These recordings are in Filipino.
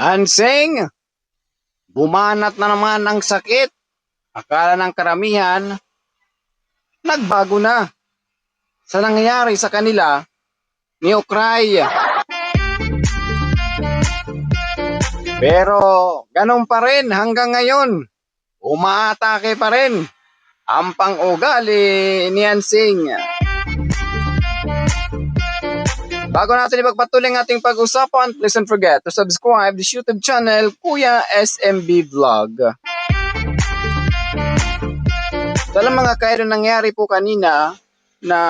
Anseng, bumanat na naman ang sakit. Akala ng karamihan, nagbago na sa nangyayari sa kanila ni Ukray. Pero ganun pa rin hanggang ngayon, umaatake pa rin ang pang-ugali ni Anseng. Bago natin ipagpatuloy ang ating pag-usapan, please don't forget to subscribe this YouTube channel, Kuya SMB Vlog. So, alam mga kaidol, nangyari po kanina na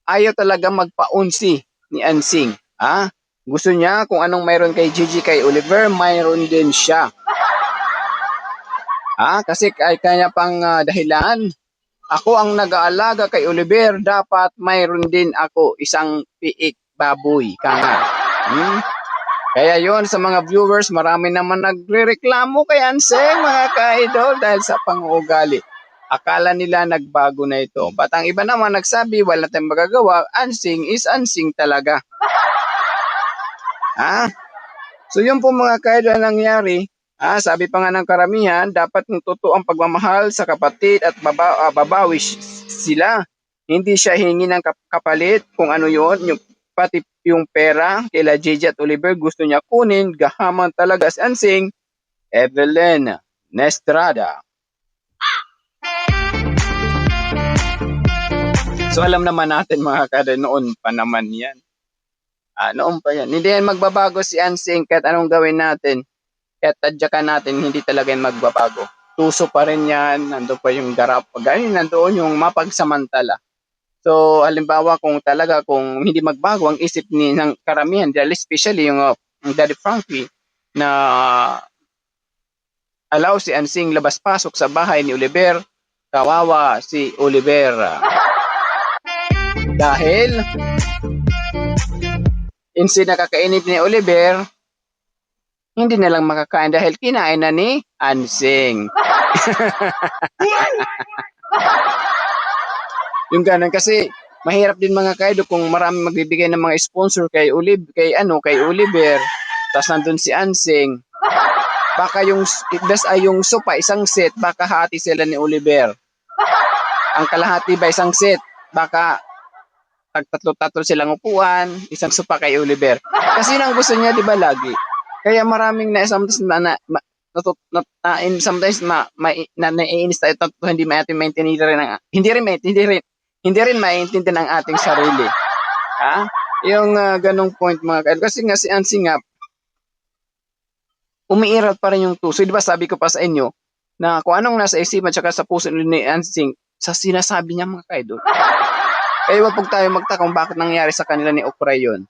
ayaw talaga magpaunsi ni Anseng. Gusto niya kung anong mayroon kay Gigi, kay Oliver, mayroon din siya. Kasi kanya pang dahilan, ako ang nag-aalaga kay Oliver, dapat mayroon din ako isang piik baboy. Kaya yon, sa mga viewers, marami naman nagre-reklamo kay Anseng mga ka-idol dahil sa pang-uugali. Akala nila nagbago na ito. But ang iba naman nagsabi, wala tayong magagawa, Anseng is Anseng talaga. So yun po mga ka-idol ang nangyari. Sabi pa nga ng karamihan, dapat ng totoo ang pagmamahal sa kapatid at babawi sila. Hindi siya hingi ng kapalit kung ano yon, pati yung pera kila Gigi at Oliver gusto niya kunin, gahaman talaga si Anseng. Evelyn Nestrada. So alam naman natin mga ka-idol, noon pa naman yan. Noon pa yan. Hindi yan magbabago si Anseng kahit anong gawin natin. Kaya tadyakan natin, hindi talaga yan magbabago. Tuso pa rin yan, nandoon pa yung garap. Nandoon yung mapagsamantala. So, halimbawa kung hindi magbago ang isip ng karamihan, especially yung Daddy Frankie, na allow si Anseng labas-pasok sa bahay ni Oliver, kawawa si Oliver. Dahil, instead na kakainip ni Oliver, hindi na lang makakain dahil kinain na ni Anseng. Yung ganun kasi mahirap din mga kaido kung marami magbibigay ng mga sponsor kay Oliver, tapos nandun si Anseng. Baka yung sopa isang set, baka hati sila ni Oliver. Ang kalahati ba isang set, baka tatlo silang upuan, isang sopa kay Oliver. Kasi yun ang gusto niya, di ba, lagi. Kaya maraming sometimes naiinis tayo hindi maintindihan ng ating sarili. Yung ganong point mga kaibigan. Kasi nga si Anseng umiiral pa rin yung tuso. Di ba sabi ko pa sa inyo na kung anong nasa isipan tsaka sa puso ni Anseng sa sinasabi niya mga kaibigan. Kaya wag tayo magtaka kung bakit nangyari sa kanila ni Ukray yun.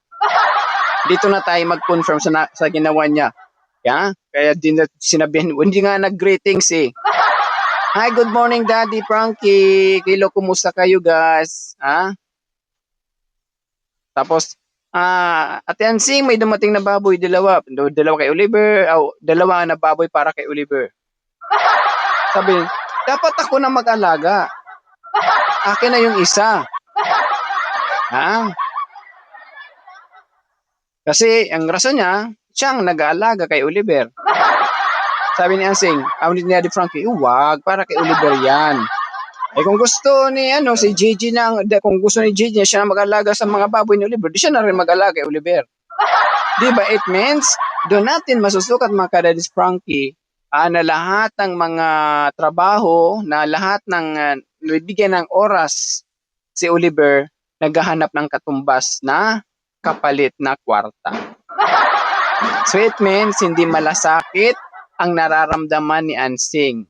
Dito na tayo mag-confirm sa ginawa niya. Kaya sinabihan, hindi nga nag-greetings eh. Hi, good morning Daddy Frankie. Kilo, kumusta kayo guys? Tapos, Ate Anseng, may dumating na baboy, dalawa kay Oliver, dalawa na baboy para kay Oliver. Sabi, dapat ako na mag-alaga. Akin na yung isa. Kasi ang rason niya, siyang nag-aalaga kay Oliver. Sabi ni Anseng, ni Daddy Frankie, wag, para kay Oliver yan. Kung gusto ni si Gigi kung gusto ni Gigi siya na mag-alaga sa mga baboy ni Oliver, di siya na rin mag-alaga kay Oliver. Diba? It means, doon natin masusukat mga ka-Daddy Frankie, na lahat ng mga trabaho, na lahat ng nabibigyan ng oras si Oliver, naghahanap ng katumbas na kapalit na kwarta. So it means hindi malasakit ang nararamdaman ni Anseng.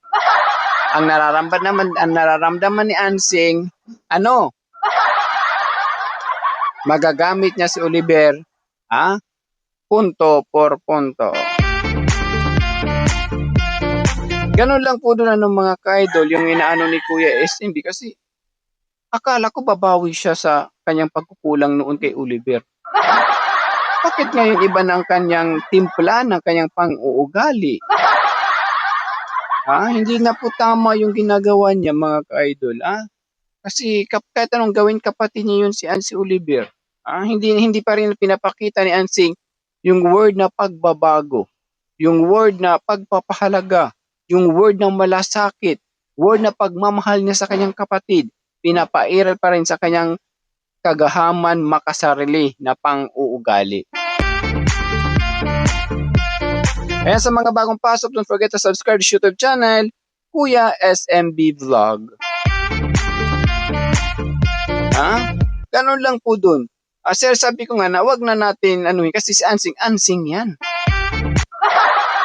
Ang nararamdaman ni Anseng, magagamit niya si Oliver, punto por punto. Ganun lang po doon mga ka-idol, yung inaano ni Kuya SMB kasi akala ko babawi siya sa kanyang pagkukulang noon kay Oliver. Bakit ngayon iba ng kanyang timpla, ng kanyang pang-uugali? Hindi na po tama yung ginagawa niya mga ka-idol. Kasi kahit anong gawin kapatid niya yun si Oliver. Hindi pa rin pinapakita ni Anseng yung word na pagbabago, yung word na pagpapahalaga, yung word ng malasakit, word na pagmamahal niya sa kanyang kapatid, pinapairal pa rin sa kanyang kagahaman makasarili na pang-uugali. Kaya sa mga bagong pasok, don't forget to subscribe to YouTube channel, Kuya SMB Vlog. Ha? Ganun lang po dun. Sir, sabi ko nga na wag na natin kasi si Ansing yan.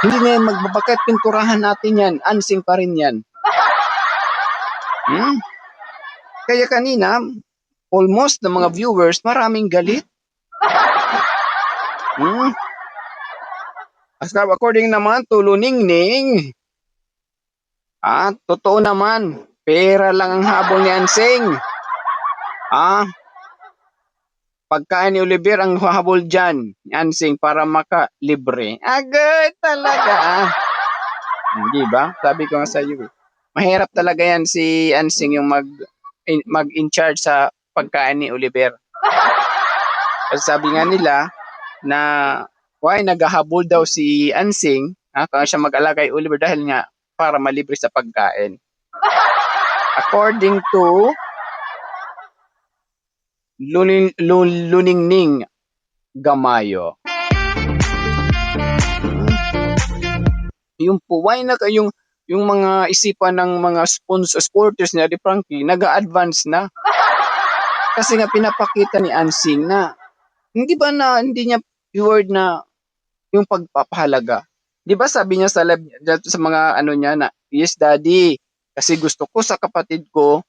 Hindi na yan magbabakit, pinturahan natin yan. Ansing pa rin yan. Kaya kanina, almost na mga viewers, maraming galit. According naman to Luningning, totoo naman, pera lang ang habol ni Ansing. Pagkain ni Oliver ang habol dyan, ni Ansing, para makalibre. Agad talaga. Hindi ba? Sabi ko nga sa iyo. Mahirap talaga yan si Ansing yung mag-in charge sa pagkain ni Oliver. Kasi sabi nga nila na naghahabol daw si Ansing kung siya mag-alaga kay Oliver dahil nga para malibre sa pagkain. According to Luningning Gamayo. Yung po, yung mga isipan ng mga supporters ni Daddy Frankie nag-a-advance na. Kasi nga pinapakita ni Ansing na hindi niya word na yung pagpapahalaga. Di ba sabi niya sa live, sa mga niya na, yes daddy, kasi gusto ko sa kapatid ko,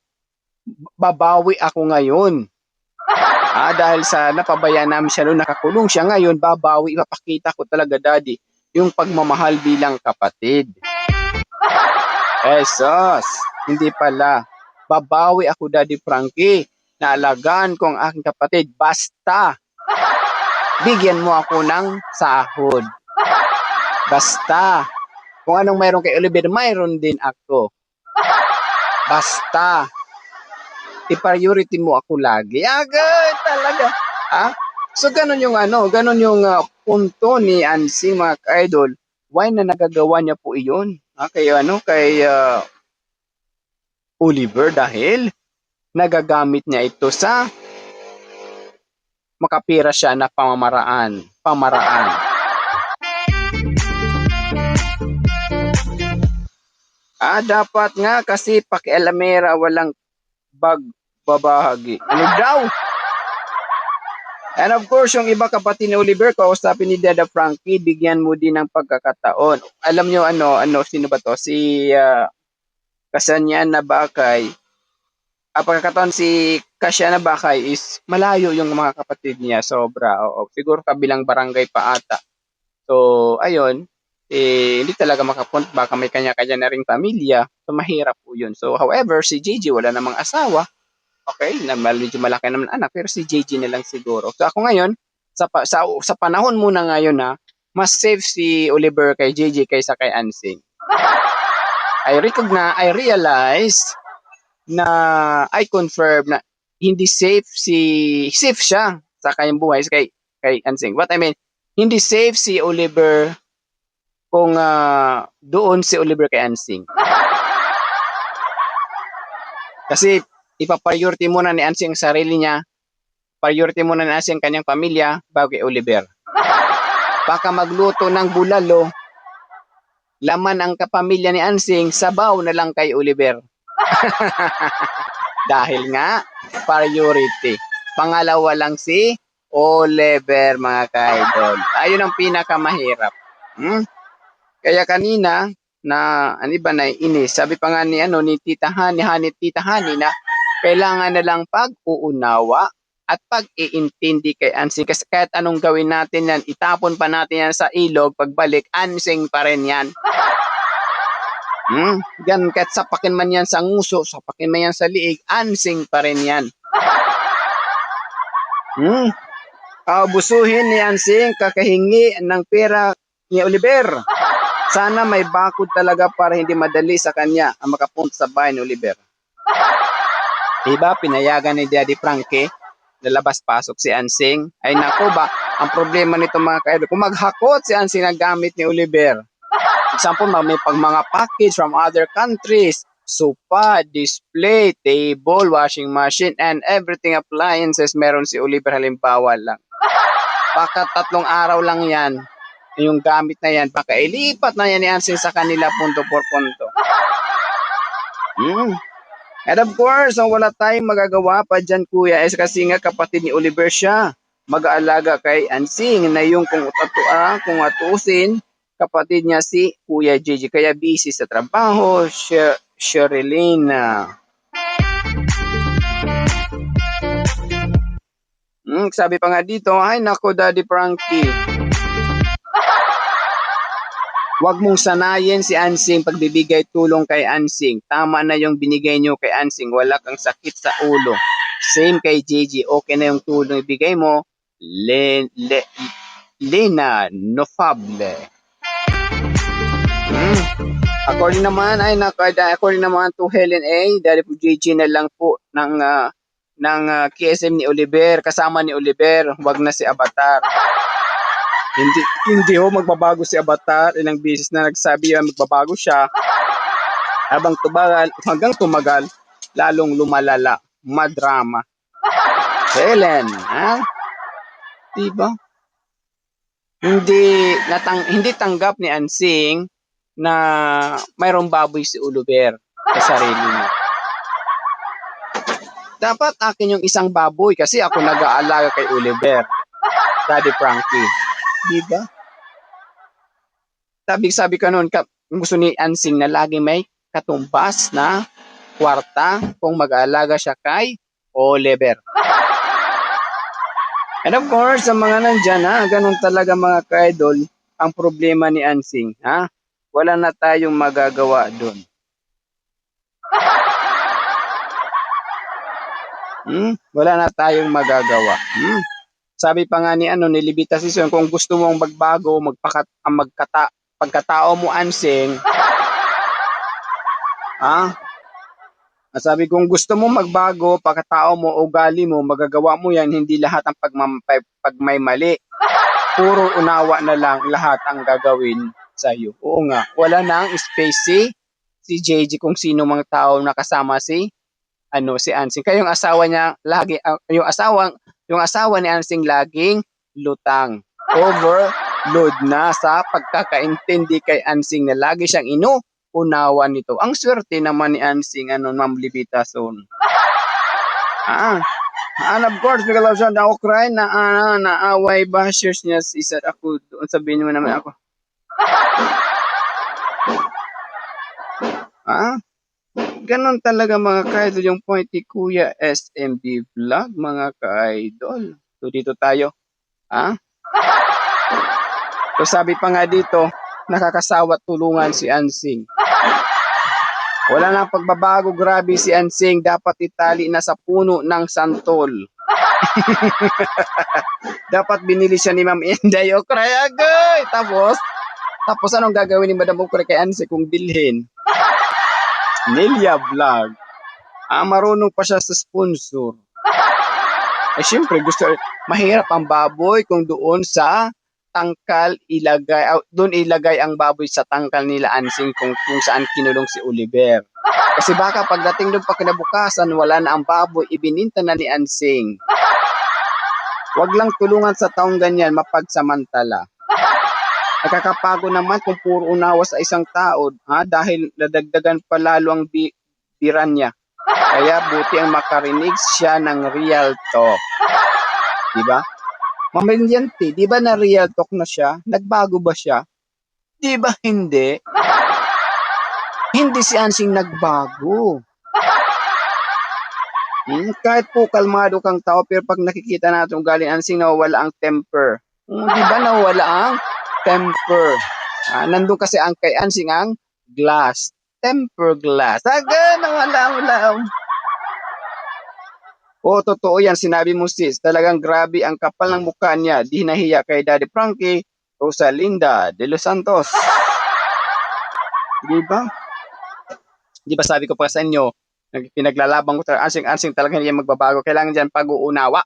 babawi ako ngayon. Dahil sa napabayaan namin siya noon, nakakulong siya ngayon, babawi, ipapakita ko talaga daddy, yung pagmamahal bilang kapatid. Sos, hindi pala. Babawi ako Daddy Frankie, naalagaan ko ang aking kapatid, basta bigyan mo ako ng sahod. Basta kung anong mayroon kay Oliver, mayroon din ako. Basta i-priority mo ako lagi. Agad talaga. So ganun yung punto ni Ansing, mga ka-idol. Why na nagagawa niya po iyon? Kay Oliver, dahil nagagamit niya ito sa makapira siya na pamaraan. Dapat nga kasi pakialamera, walang babahagi. Ano daw? And of course, yung iba kapatid ni Oliver, kausapin ni Daddy Frankie, bigyan mo din ng pagkakataon. Alam nyo sino ba to? Si Kasanyan na Bakay. Pagkakataon si Kasya na Bakay is malayo yung mga kapatid niya, sobra. Siguro kabilang barangay pa ata. So, ayun, hindi talaga makapunta, baka may kanya-kanya na ring pamilya. So, mahirap po yun. So, however, si JJ wala namang asawa. Okay, medyo malaki naman anak, pero si JJ na lang siguro. So, ako ngayon, sa panahon muna ngayon mas safe si Oliver kay JJ kaysa kay Ansing. I realize na I confirm na hindi safe siya sa kanyang buhay kay Ansing. What I mean, hindi safe si Oliver kung doon si Oliver kay Ansing. Kasi ipa-priority muna ni Ansing ang sarili niya, priority muna ni Ansing ang kanyang pamilya bago kay Oliver. Baka magluto ng bulalo, laman ang kapamilya ni Ansing, sabaw na lang kay Oliver. Dahil nga, priority. Pangalawa lang si Oliver, mga ka-idol. Ayun ang pinakamahirap. Kaya kanina, inis. Sabi pa nga ni Tita Hani na kailangan na lang pag-uunawa at pag-iintindi kay Ansing. Kasi kahit anong gawin natin yan, itapon pa natin yan sa ilog, pagbalik, Ansing pa rin yan. Yan, kahit sapakin man yan sa nguso, sapakin man yan sa liig, Ansing pa rin yan. Busuhin ni Ansing, kakahingi ng pera ni Oliver. Sana may bakod talaga para hindi madali sa kanya ang makapunta sa bahay ni Oliver. Diba, pinayagan ni Daddy Frankie na labas-pasok si Ansing. Ay nako ba, Ang problema nito mga ka-idol, kung maghakot si Ansing na gamit ni Oliver, example, may pag mga package from other countries, sofa, display, table, washing machine, and everything appliances, meron si Oliver halimbawa lang. Baka 3 araw lang yan, yung gamit na yan, baka ilipat na yan ni Ansing sa kanila punto por punto. And of course, ang wala tayong magagawa pa dyan kuya is kasi nga kapatid ni Oliver siya. Mag-aalaga kay Ansing na yung kung atusin, kapatid niya si Kuya Gigi. Kaya busy sa trabaho, Sherilyn. Sabi pa nga dito, ay nako Daddy Frankie. Huwag mong sanayin si Ansing pagbibigay tulong kay Ansing. Tama na yung binigay nyo kay Ansing. Wala kang sakit sa ulo. Same kay Gigi. Okay na yung tulong ibigay mo. Lena Nofable. According naman to Helen A, dahil po Gigi na lang po ng KSM ni Oliver, kasama ni Oliver, wag na si Avatar. Hindi ho magbabago si Avatar, ilang beses na nagsabi yan magbabago siya. Hanggang tumagal, lalong lumalala, madrama. Helen, ha? Diba? Hindi tanggap ni Ansing na mayroong baboy si Oliver sa sarili niya. Dapat akin yung isang baboy kasi ako nag-aalaga kay Oliver. Daddy Frankie. Diba? Sabi ka noon, gusto ni Ansing na lagi may katumbas na kwarta kung mag-aalaga siya kay Oliver. And of course, sa mga nandyan, ganun talaga mga ka-idol, ang problema ni Ansing, wala na tayong magagawa doon. Wala na tayong magagawa. Sabi pa nga ni Libita Sison, kung gusto mong magbago, pagkatao mo Ansing, sabi kung gusto mo magbago, pagkatao mo, ugali mo, magagawa mo yan, hindi lahat ang pag may mali. Puro unawa na lang lahat ang gagawin sa iyo. Oo nga, wala na ang space si JJ kung sino mang tao nakasama si Ansing. Kaya yung asawa niya lagi yung asawa ni Ansing laging lutang. Overload na sa pagkakaintindi kay Ansing na lagi siyang unawa nito. Ang swerte naman ni Ansing, Ma'am Libita Son. And of course, because of na Ukraine, naaway bashers niya isa ako doon, sabihin mo naman ako. Ganon talaga mga ka-idol yung point ni Kuya SMB Vlog, mga ka-idol. So dito tayo. So sabi pa nga dito, nakakasawa tulungan si Ansing. Wala nang pagbabago, grabe si Ansing, dapat itali na sa puno ng santol. Dapat binili siya ni Ma'am Inday Okray agay. Tapos anong gagawin ni Madam Okray kay Ansing kung bilhin? Nelia Vlog. Marunong pa siya sa sponsor. Siyempre, mahirap ang baboy kung doon sa tangkal ilagay ang baboy sa tangkal nila Ansing kung saan kinulong si Oliver. Kasi baka pagdating doon pa kinabukasan, wala na ang baboy, ibininta na ni Ansing. Wag lang tulungan sa taong ganyan, mapagsamantala. Nakakapago naman kung puro unawa sa isang tao, dahil nadagdagan pa lalo ang biran niya. Kaya buti ang makarinig siya ng real talk. Diba? Mamilyante, di ba na real talk na siya? Nagbago ba siya? Di ba hindi? Hindi si Ansing nagbago. Kahit po kalmado kang tao, pero pag nakikita natin galing Ansing, nawawala ang temper. Di ba nawawala ang temper? Nandun kasi ang kay Ansing ang glass. Temper glass. Nawala. Totoo yan, sinabi mo sis. Talagang grabe ang kapal ng mukha niya. Di nahiya kay Daddy Frankie, Rosalinda de los Santos. Diba? Diba sabi ko pa sa inyo, pinaglalaban ko talaga, Ansing talaga hindi magbabago. Kailangan dyan pag-uunawa.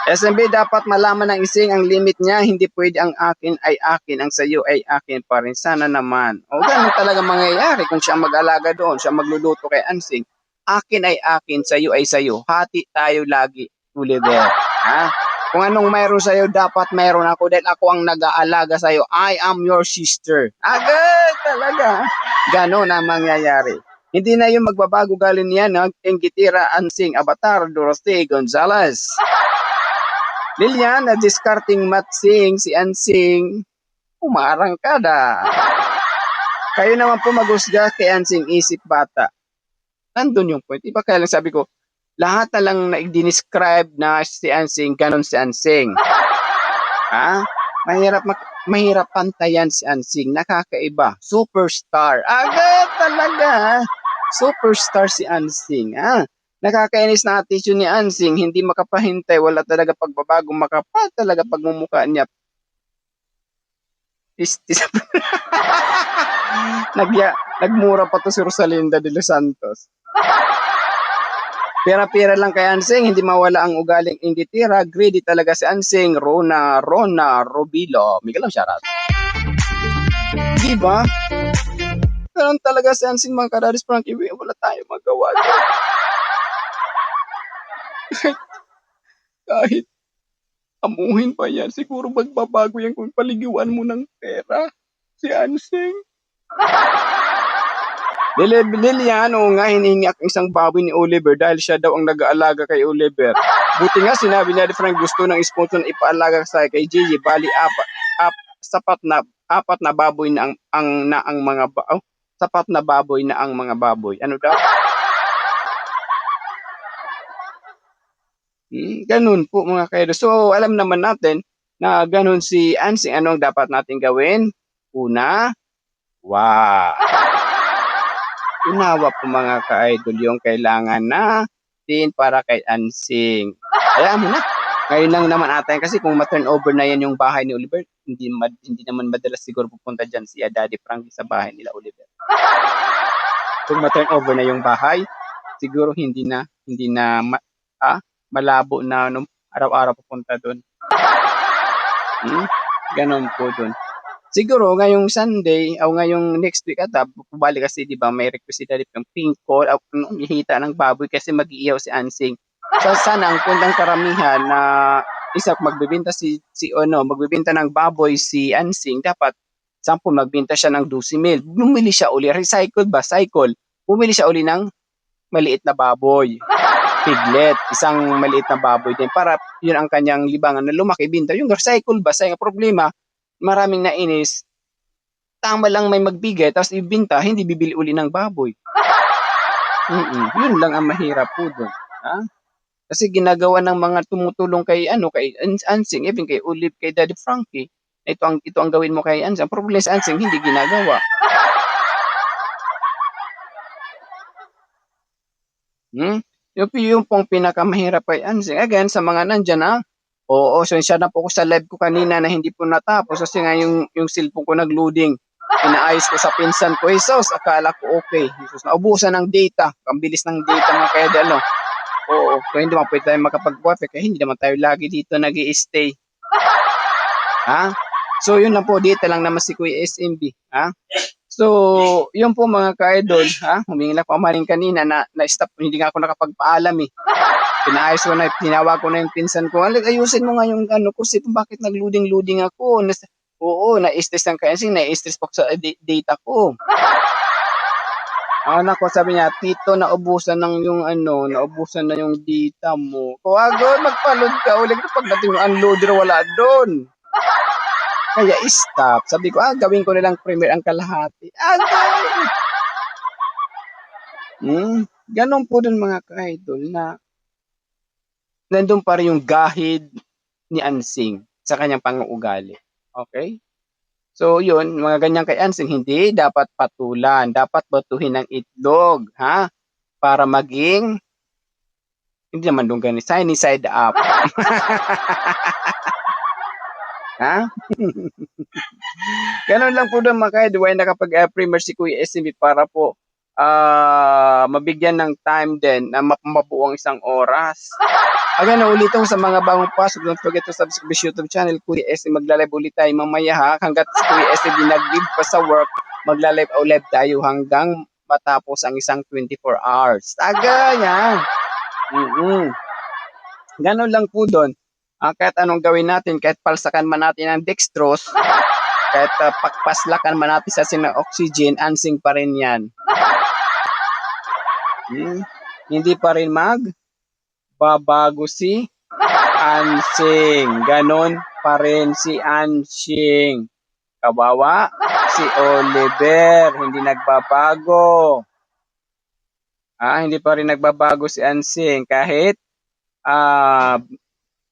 SMB dapat malaman ng ising ang limit niya, hindi pwede ang akin ay akin, ang sayo ay akin pa rin. Sana naman. O ganun talaga mangyayari kung siya mag-alaga doon, siya magluluto kay Ansing. Akin ay akin, sayo ay sayo. Hati tayo lagi, Oliver. Ha? Kung anong mayroon sa'yo, dapat mayroon ako dahil ako ang nag-aalaga sa'yo. I am your sister. Agad talaga. Ganon ang mangyayari. Hindi na yung magbabago galing yan, Engitira, Ansing, Avatar, Dorothy, Gonzalez. Lilian, na discarding matsing, si Ansing, umarangkada. Kayo naman po maghusga kay Ansing, isip bata. Nandun yung point. Iba kaya lang sabi ko, lahat na lang na i-describe na si Ansing, ganon si Ansing. Ha? Mahirap pantayan si Ansing. Nakakaiba. Superstar. Agad talaga. Superstar si Ansing. Ha? Nakakainis na attitude ni Ansing. Hindi makapahintay. Wala talaga pagbabago. Makapal talaga pagmumukha niya. Nagmura pa to si Rosalinda de los Santos. Pera-pera lang kay Ansing, hindi mawala ang ugaling Ingitira. Greedy talaga si Ansing. Rona, Robilo. Miguel ang shoutout. Diba? Ganun talaga si Ansing, mga kadadis Frankie. Wala tayo magawa. Kahit amuhin pa yan, siguro magbabago yan kung paliguan mo ng pera. Si Ansing. Lilian, oo nga, hinihingi ang isang baboy ni Oliver dahil siya daw ang nag-aalaga kay Oliver. Buti nga, sinabi niya Frank gusto ng sponsor na ipaalaga sa kay Gigi. Bali, sapat na baboy na ang mga sapat na baboy na ang mga baboy. Ano daw? Ganun po mga kaido. So, alam naman natin na ganun si Ansing. Ano ang dapat natin gawin? Una, unawa po mga ka-idol yung kailangan natin para kay Ansing. Kaya mo na. Ngayon lang naman ata kasi kung ma-turnover na yan yung bahay ni Oliver, hindi naman madalas siguro pupunta dyan si Daddy Frankie sa bahay nila Oliver. Kung ma-turnover na yung bahay, siguro hindi na malabo na araw-araw pupunta doon. Ganon po doon. Siguro ngayong Sunday o ngayong next week ata bumalik kasi 'di ba may request si Daddy ng pink call hihita ng baboy kasi mag-iiyaw si Ansing. So sana ang kundang karamihan na isa magbebenta magbebenta ng baboy si Ansing dapat 10 magbenta siya ng 12,000. Bumili siya uli cycle. Bumili siya uli ng maliit na baboy. Piglet, isang maliit na baboy din para yun ang kanyang libangan na lumaki binta. Yung recycle ba sa problema maraming nainis, tama lang may magbigay, tapos ibinta, hindi bibili uli ng baboy. Yun lang ang mahirap po doon. Ha? Kasi ginagawa ng mga tumutulong kay Ansing, even kay Olive, kay Daddy Frankie, ito ang gawin mo kay Ansing. Ang problema sa Ansing, hindi ginagawa. Yung pong pinakamahirap kay Ansing. Again, sa mga nandyan oo, so siya na po ko sa live ko kanina na hindi po natapos kasi nga yung cellphone ko nag-loading. Inaayos ko sa pinsan ko. Jesus, akala ko okay. Jesus, naubusan ng data. Ang bilis ng data mga kaidol, no? Oo, so hindi naman pwede tayo makapag-wifi kaya hindi naman tayo lagi dito nag-i-stay. Ha? So yun lang po, data lang naman si Kuya SMB. Ha? So, yun po mga ka-idol, humingi lang po maring kanina na-stop, hindi nga ako nakapagpaalam Pinaayos ko na, tinawag ko na yung pinsan ko, ayusin mo nga yung kasi bakit nag-loading ako, na-stress lang kasi, na-stress po sa data ko. Nako, sabi niya, Tito, naubusan na yung data mo. Agad, magpa-load ka ulit pagdating ng unloader, wala doon. Kaya stop. Sabi ko, gawin ko na lang premiere ang kalahati. Ganon po dun mga ka-idol na nandun pa rin yung gahid ni Ansing sa kanyang pang-uugali. Okay? So yun, mga ganyan kay Ansing, hindi dapat patulan. Dapat batuhin ng itlog. Para maging hindi naman doon ganun. Side up. Ganun lang po doon mga ka-idol. Nakapag-premiere si Kuya SMB para po mabigyan ng time din na mabuo ang isang oras. Again, ulitin ko sa mga bagong pasok, don't forget to subscribe sa YouTube channel, Kuya S. Magla-live ulit tayo mamaya ha. Hanggat si Kuya S. di nag-leave pa sa work, magla-live o live tayo hanggang matapos ang isang 24 hours. Taga yan. Ganun lang po doon. Kahit anong gawin natin, kahit palsakan man natin ang dextrose, kahit pakpaslakan man natin sa sinang oxygen, ansing pa rin yan. Hindi pa rin babago si Ansing. Ganon pa rin si Ansing. Kawawa si Oliver. Hindi nagbabago. Hindi pa rin nagbabago si Ansing. Kahit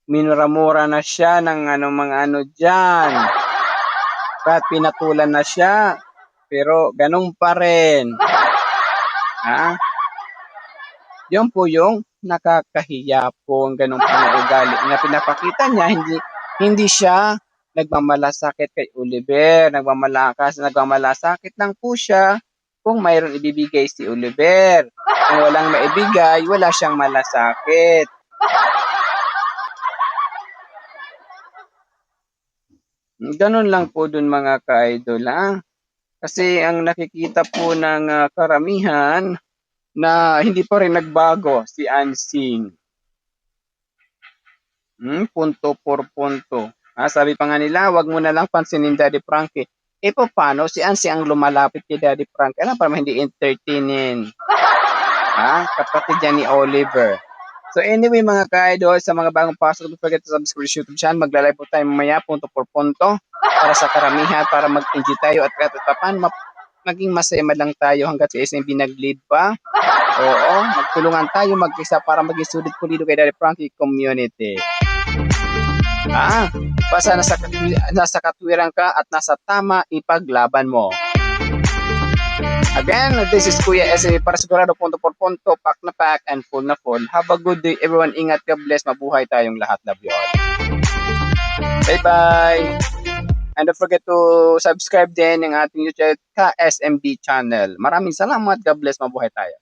minuramura na siya ng mga dyan. Kahit pinatulan na siya. Pero ganun pa rin. Yun po yung nakakahiya po ang ganong pang-ugali na pinapakita niya. Hindi siya nagmamalasakit kay Oliver, nagmamalasakit lang po siya kung mayroon ibibigay si Oliver. Kung walang maibigay, wala siyang malasakit. Ganun lang po dun mga ka-idol. Kasi ang nakikita po ng karamihan na hindi pa rin nagbago si Ansing. Punto por punto. Sabi pa nga nila, wag mo na lang pansinin Daddy Frankie. Paano si Ansing ang lumalapit kay Daddy Frankie? Alam pa naman hindi entertainin. Kapatid yan ni Oliver. So anyway mga ka-idol, sa mga bagong pasok, don't forget to subscribe sa YouTube channel. Magla-live po tayo mamaya, punto por punto, para sa karamihan, para mag-enjoy tayo at paano maging masaya lang tayo hanggat si SMB nag-lead pa. Oo, magtulungan tayo mag-isa para maging sulit pulido kay Daddy Frankie community. Basta nasa katwiran ka at nasa tama, ipaglaban mo. Again, this is Kuya S. Para sigurado punto por punto, pack na pack and full na full. Have a good day everyone. Ingat, God bless. Mabuhay tayong lahat. Love you all. Bye-bye. And don't forget to subscribe din ng ating YouTube KSMB channel. Maraming salamat. God bless. Mabuhay tayo.